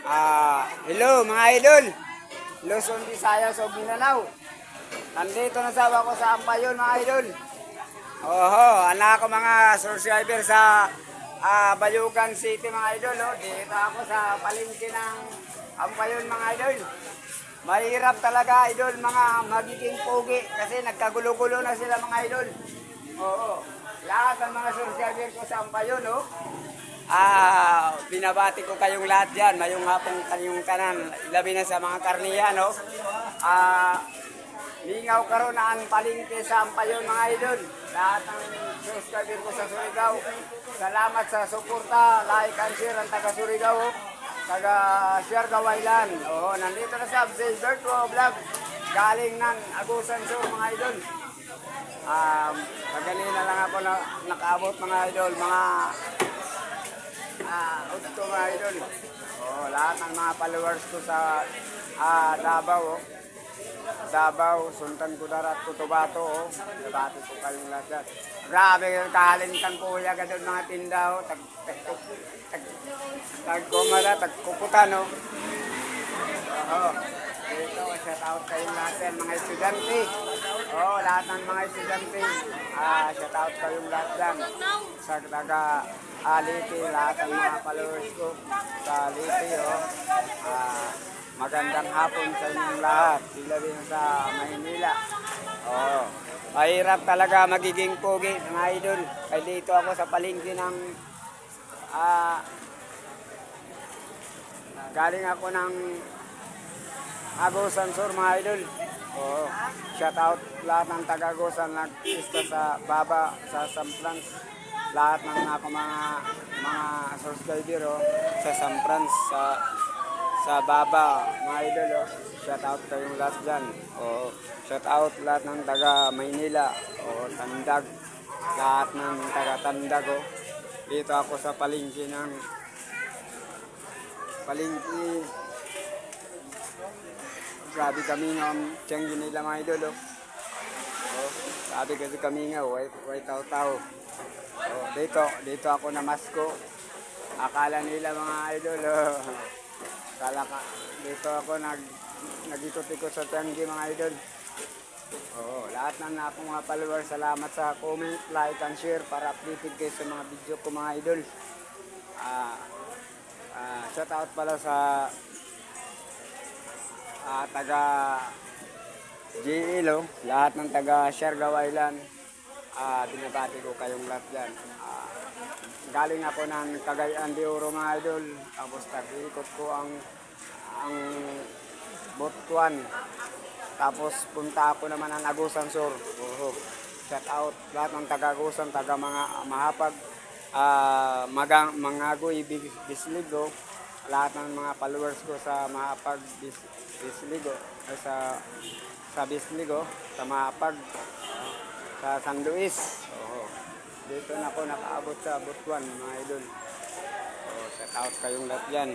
Hello mga idol, Luzon, Visayas o Mindanao. Nandito na sa ako sa Ampayon mga idol. Oho, anak ko mga subscriber sa Bayugan City mga idol. Oh. Dito ako sa palengke ng Ampayon mga idol. Mahirap talaga idol mga magiging pogi kasi nagkagulo-gulo na sila mga idol. Oo, lahat ng mga subscriber ko sa Ampayon. Oh. Binabati ko kayong lahat dyan. Mayong hapong kanyong kanan. Labi na sa mga karniya, no? Lingaw karon na ang palengke sa Ampayon, mga idol. Lahat ng subscriber ko sa Surigao. Salamat sa suporta, like and share ang taga Surigao. Taga Siargao Island. Oo, nandito na sa Virtual Vlog. Galing ng Agusan Sur, mga idol. Maganina lang ako na nakaabot, mga idol. Ito mga idol. Oh, lahat ng mga followers ko sa Davao. Davao, Sultan Kudarat, Cotabato. Nabati ko kayong lahat. Grabe yung kahalintan ko kuya ka doon mga tindaw. Tagkuputan. Dito, shout out kayong lahat yan, mga estudyante. Lahat ng mga estudyante. Shout out kayong lahat dyan. Sa taga Liti, lahat ng mga followers ko sa Liti. Magandang hapon sa inyong lahat. Sila din sa Maynila. Mahirap talaga magiging pogi, mga idol. Kaya dito ako sa palengke ng galing ako ng Agusan Sur, mga idol. Shout out lahat ng taga-Agusan nag-pista sa Baba, sa Samplans. Lahat ng ako mga subscriber sa Samplans, sa Baba, mga idol. Shout out kayong lahat dyan. Shout out lahat ng taga Maynila, Tandag. Lahat ng taga Tandag. Dito ako sa palengke ng grabe kami nga ang tiyanggi nila, mga idol. Sabi kasi kami nga, white tao-tao. Dito ako namasko. Akala nila, mga idol. Dito ako nag-ikot-ikot sa tiyanggi, mga idol. Lahat ng akong mga followers, salamat sa comment, like, and share para updated kayo sa mga video ko, mga idol. Shout out pala sa taga JL, lahat ng taga Siargao Island. Binabati ko kayong lahat dyan. Galing ako ng Cagayan de Oro, mga idol. Tapos nag-ikot ko ang Butuan. Tapos punta ako naman ng Agusan Sur. Shout out lahat ng taga Agusan, taga mga Mahapag, Mangagoy, Bisligo. Lahat ng mga followers ko sa Mahapag, Bisligo, sa Bisligo, sa Mahapag, sa San Luis. Dito na ako nakaabot sa Butuan, mga idol. Shout out kayong lahat dyan.